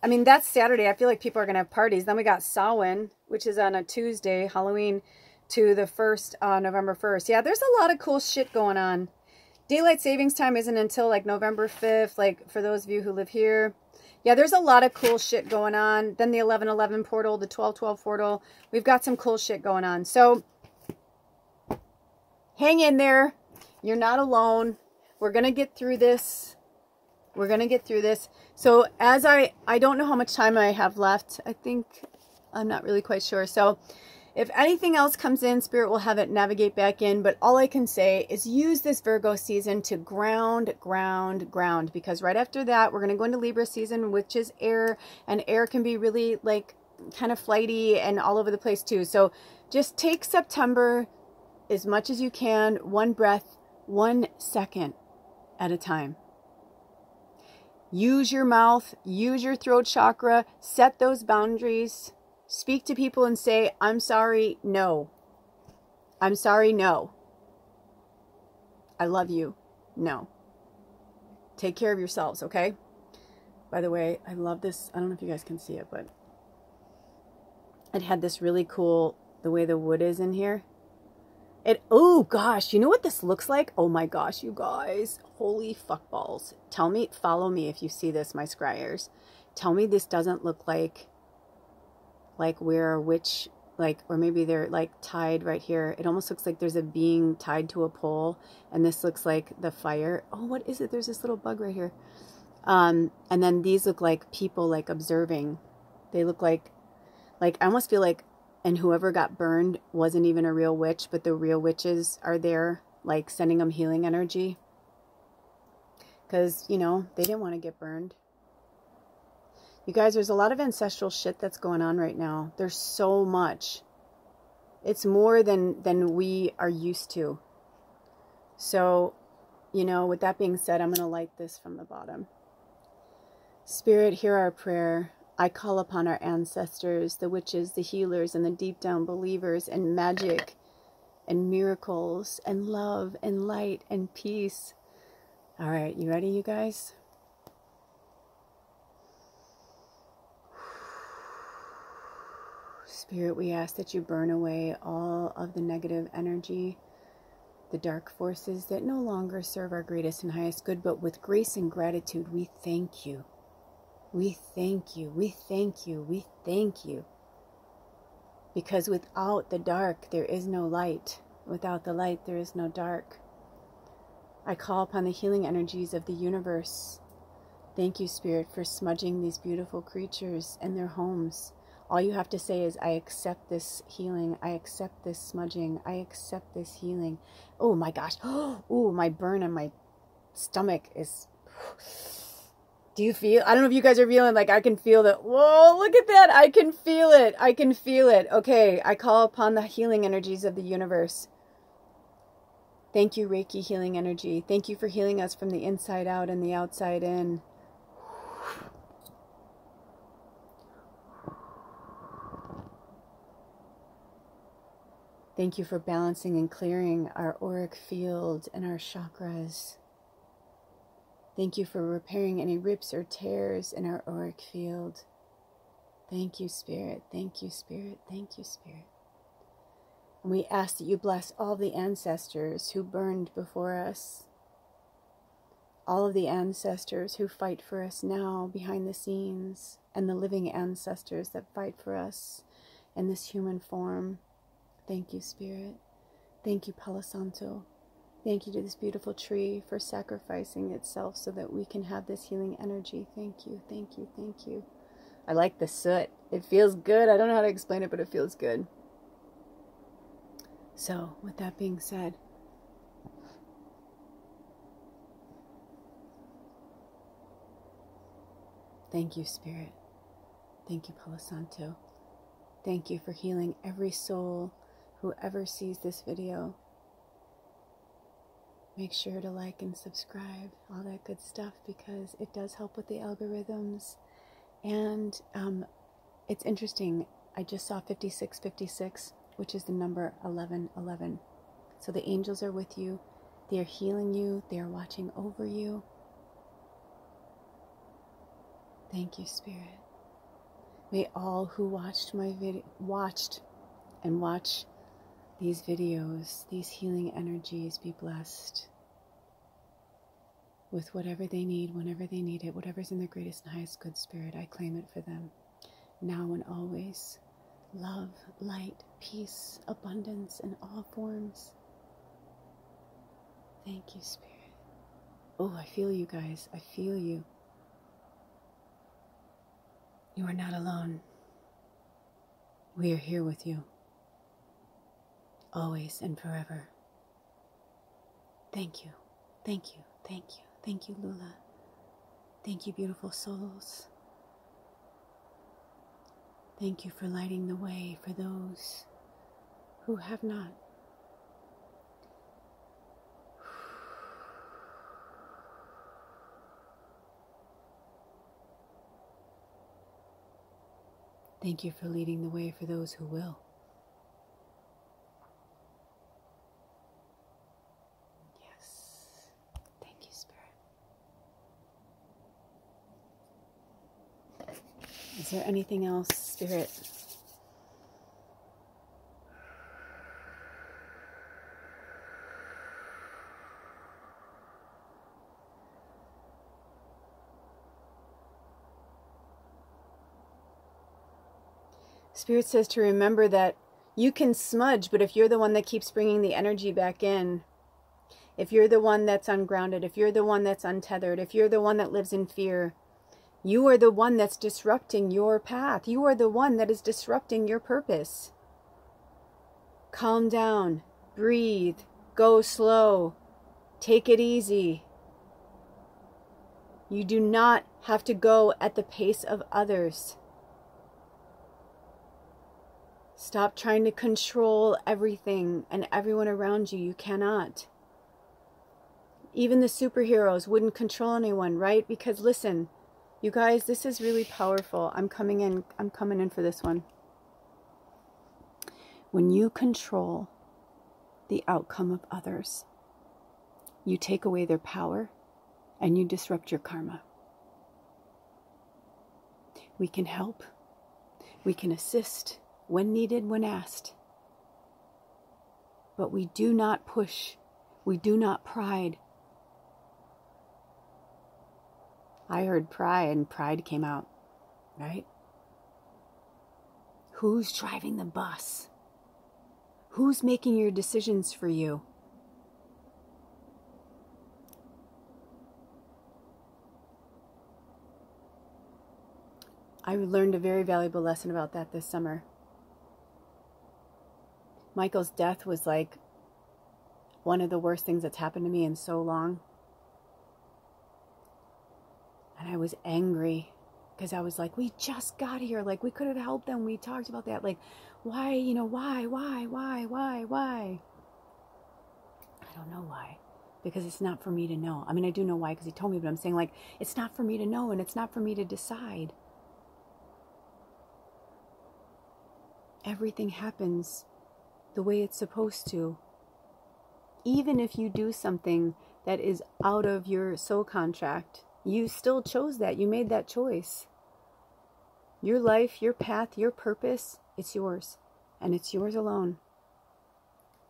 Speaker 1: I mean, that's Saturday. I feel like people are going to have parties. Then we got Samhain, which is on a Tuesday, Halloween, to the 1st, November 1st. Yeah, there's a lot of cool shit going on. Daylight savings time isn't until like November 5th, like for those of you who live here. Yeah, there's a lot of cool shit going on. Then the 11/11 portal, the 12/12 portal. We've got some cool shit going on. So hang in there. You're not alone. We're going to get through this. We're going to get through this. So as I don't know how much time I have left. I'm not really quite sure. So if anything else comes in, Spirit will have it navigate back in. But all I can say is use this Virgo season to ground. Because right after that, we're going to go into Libra season, which is air. And air can be really like kind of flighty and all over the place too. So just take September as much as you can. One breath, 1 second at a time. Use your mouth, use your throat chakra, set those boundaries, speak to people and say, I'm sorry, no. I'm sorry, no. I love you, no. Take care of yourselves, okay? By the way, I love this. I don't know if you guys can see it, but it had this really cool, the way the wood is in here. Oh gosh, you know what this looks like? Oh my gosh, you guys. Holy fuck balls. Tell me, follow me if you see this, my scryers. Tell me this doesn't look like where a witch, or maybe they're like tied right here. It almost looks like there's a being tied to a pole, and this looks like the fire. Oh, what is it? There's this little bug right here. And then these look like people like observing. They look like I almost feel like, and whoever got burned wasn't even a real witch, but the real witches are there, like sending them healing energy. Because, you know, they didn't want to get burned. You guys, there's a lot of ancestral shit that's going on right now. There's so much. It's more than we are used to. So, you know, with that being said, I'm going to light this from the bottom. Spirit, hear our prayer. I call upon our ancestors, the witches, the healers, and the deep down believers in magic and miracles and love and light and peace. All right, you ready, you guys? Spirit, we ask that you burn away all of the negative energy, the dark forces that no longer serve our greatest and highest good, but with grace and gratitude, we thank you. We thank you, we thank you, we thank you. Because without the dark, there is no light. Without the light, there is no dark. I call upon the healing energies of the universe. Thank you, Spirit, for smudging these beautiful creatures and their homes. All you have to say is, I accept this healing. I accept this smudging. I accept this healing. Oh my gosh. Oh, my burn on my stomach is... Do you feel? I don't know if you guys are feeling, like I can feel that. Whoa, look at that. I can feel it. I can feel it. Okay, I call upon the healing energies of the universe. Thank you, Reiki healing energy. Thank you for healing us from the inside out and the outside in. Thank you for balancing and clearing our auric field and our chakras. Thank you for repairing any rips or tears in our auric field. Thank you, Spirit. Thank you, Spirit. Thank you, Spirit. And we ask that you bless all the ancestors who burned before us. All of the ancestors who fight for us now behind the scenes. And the living ancestors that fight for us in this human form. Thank you, Spirit. Thank you, Palo Santo. Thank you to this beautiful tree for sacrificing itself so that we can have this healing energy. Thank you, thank you, thank you. I like the soot. It feels good. I don't know how to explain it, but it feels good. So, with that being said, thank you, Spirit. Thank you, Palo Santo. Thank you for healing every soul who ever sees this video. Make sure to like and subscribe, all that good stuff, because it does help with the algorithms. And it's interesting, I just saw 5656, which is the number 1111. So the angels are with you, they are healing you, they are watching over you. Thank you, Spirit. May all who watched my video, watch these videos, these healing energies, be blessed with whatever they need, whenever they need it, whatever's in their greatest and highest good, Spirit. I claim it for them, now and always. Love, light, peace, abundance in all forms. Thank you, Spirit. Oh, I feel you guys. I feel you. You are not alone. We are here with you. Always and forever. Thank you. Thank you. Thank you. Thank you, Lula. Thank you, beautiful souls. Thank you for lighting the way for those who have not. Thank you for leading the way for those who will. Yes. Thank you, Spirit. Is there anything else, Spirit? Spirit says to remember that you can smudge, but if you're the one that keeps bringing the energy back in, if you're the one that's ungrounded, if you're the one that's untethered, if you're the one that lives in fear, you are the one that's disrupting your path. You are the one that is disrupting your purpose. Calm down, breathe, go slow, take it easy. You do not have to go at the pace of others. Stop trying to control everything and everyone around you. You cannot. Even the superheroes wouldn't control anyone, right? Because listen, you guys, this is really powerful. I'm coming in for this one. When you control the outcome of others, you take away their power and you disrupt your karma. We can help. We can assist when needed, when asked. But we do not push. We do not pride. I heard pride and pride came out, right? Who's driving the bus? Who's making your decisions for you? I learned a very valuable lesson about that this summer. Michael's death was like one of the worst things that's happened to me in so long. And I was angry because I was like, we just got here. Like, we could have helped them. We talked about that. Like, why, why? I don't know why. Because it's not for me to know. I mean, I do know why because he told me, but I'm saying, like, it's not for me to know and it's not for me to decide. Everything happens the way it's supposed to. Even if you do something that is out of your soul contract, you still chose that. You made that choice. Your life, your path, your purpose, it's yours. And it's yours alone.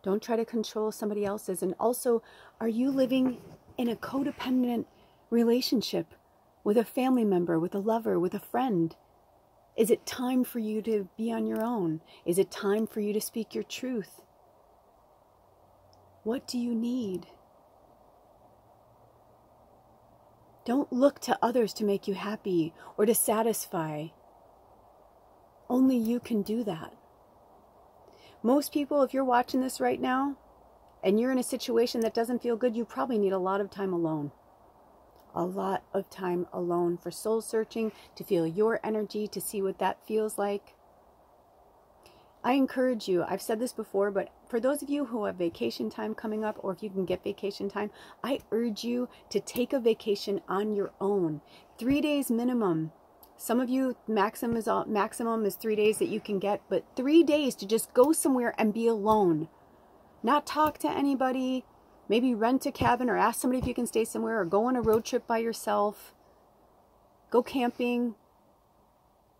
Speaker 1: Don't try to control somebody else's. And also, are you living in a codependent relationship with a family member, with a lover, with a friend? Is it time for you to be on your own? Is it time for you to speak your truth? What do you need? Don't look to others to make you happy or to satisfy. Only you can do that. Most people, if you're watching this right now and you're in a situation that doesn't feel good, you probably need a lot of time alone. A lot of time alone for soul searching, to feel your energy, to see what that feels like. I encourage you, I've said this before, but for those of you who have vacation time coming up, or if you can get vacation time, I urge you to take a vacation on your own. 3 days minimum. Some of you, maximum is 3 days that you can get, but 3 days to just go somewhere and be alone. Not talk to anybody. Maybe rent a cabin or ask somebody if you can stay somewhere, or go on a road trip by yourself. Go camping.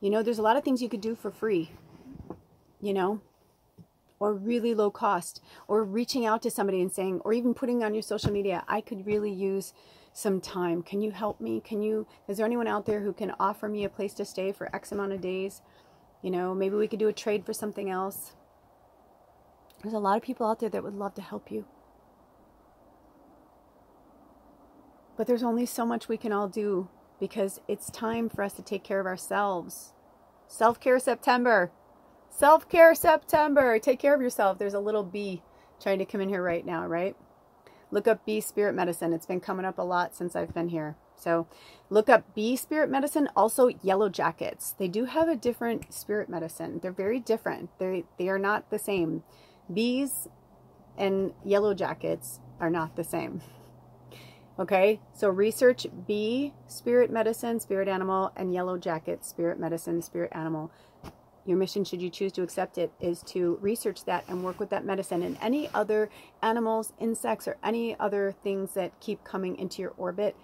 Speaker 1: There's a lot of things you could do for free, or really low cost, or reaching out to somebody and saying, or even putting on your social media, I could really use some time. Can you help me? Is there anyone out there who can offer me a place to stay for X amount of days? Maybe we could do a trade for something else. There's a lot of people out there that would love to help you. But there's only so much we can all do, because it's time for us to take care of ourselves. Self-care September. Self-care September. Take care of yourself. There's a little bee trying to come in here right now, right? Look up bee spirit medicine. It's been coming up a lot since I've been here. So look up bee spirit medicine. Also yellow jackets. They do have a different spirit medicine. They're very different. They are not the same. Bees and yellow jackets are not the same. Okay, so research bee, spirit medicine, spirit animal, and yellow jacket, spirit medicine, spirit animal. Your mission, should you choose to accept it, is to research that and work with that medicine and any other animals, insects, or any other things that keep coming into your orbit.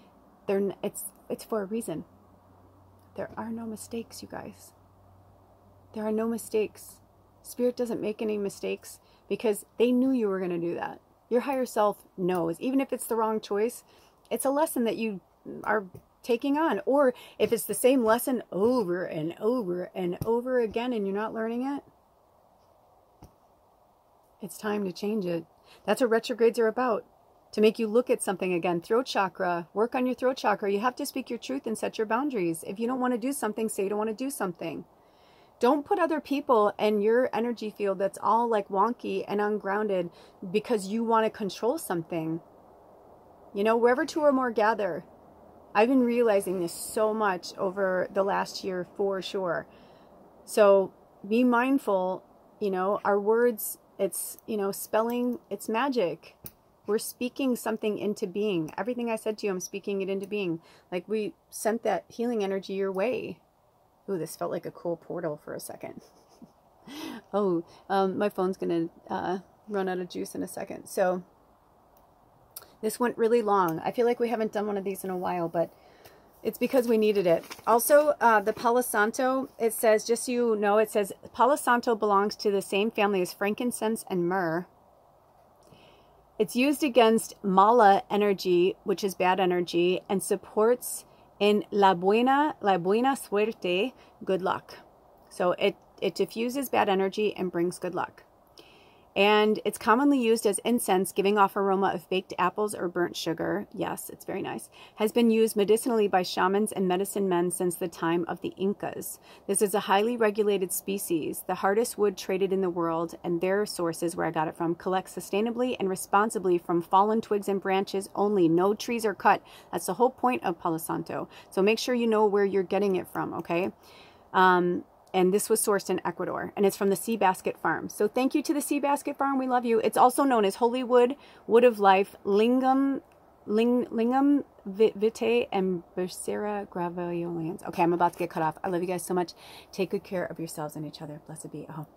Speaker 1: It's for a reason. There are no mistakes, you guys. There are no mistakes. Spirit doesn't make any mistakes because they knew you were going to do that. Your higher self knows. Even if it's the wrong choice, it's a lesson that you are taking on. Or if it's the same lesson over and over and over again and you're not learning it, it's time to change it. That's what retrogrades are about. To make you look at something again. Throat chakra. Work on your throat chakra. You have to speak your truth and set your boundaries. If you don't want to do something, say you don't want to do something. Don't put other people in your energy field that's all like wonky and ungrounded because you want to control something. You know, wherever two or more gather. I've been realizing this so much over the last year for sure. So be mindful, you know, our words, it's, you know, spelling, it's magic. We're speaking something into being. Everything I said to you, I'm speaking it into being. Like we sent that healing energy your way. Ooh, this felt like a cool portal for a second. Oh, my phone's going to run out of juice in a second. So this went really long. I feel like we haven't done one of these in a while, but it's because we needed it. Also, the Palo Santo, it says, just so you know, it says Palo Santo belongs to the same family as frankincense and myrrh. It's used against mala energy, which is bad energy, and supports in la buena suerte, good luck. So it diffuses bad energy and brings good luck. And it's commonly used as incense, giving off aroma of baked apples or burnt sugar. Yes, it's very nice. Has been used medicinally by shamans and medicine men since the time of the Incas. This is a highly regulated species. The hardest wood traded in the world, and their sources, where I got it from, collect sustainably and responsibly from fallen twigs and branches only. No trees are cut. That's the whole point of Palo Santo. So make sure you know where you're getting it from, okay? And this was sourced in Ecuador, and it's from the Sea Basket Farm. So thank you to the Sea Basket Farm. We love you. It's also known as holy wood, wood of life, lingam vitae, and Bursera graveolens. Okay, I'm about to get cut off. I love you guys so much. Take good care of yourselves and each other. Blessed be. Oh.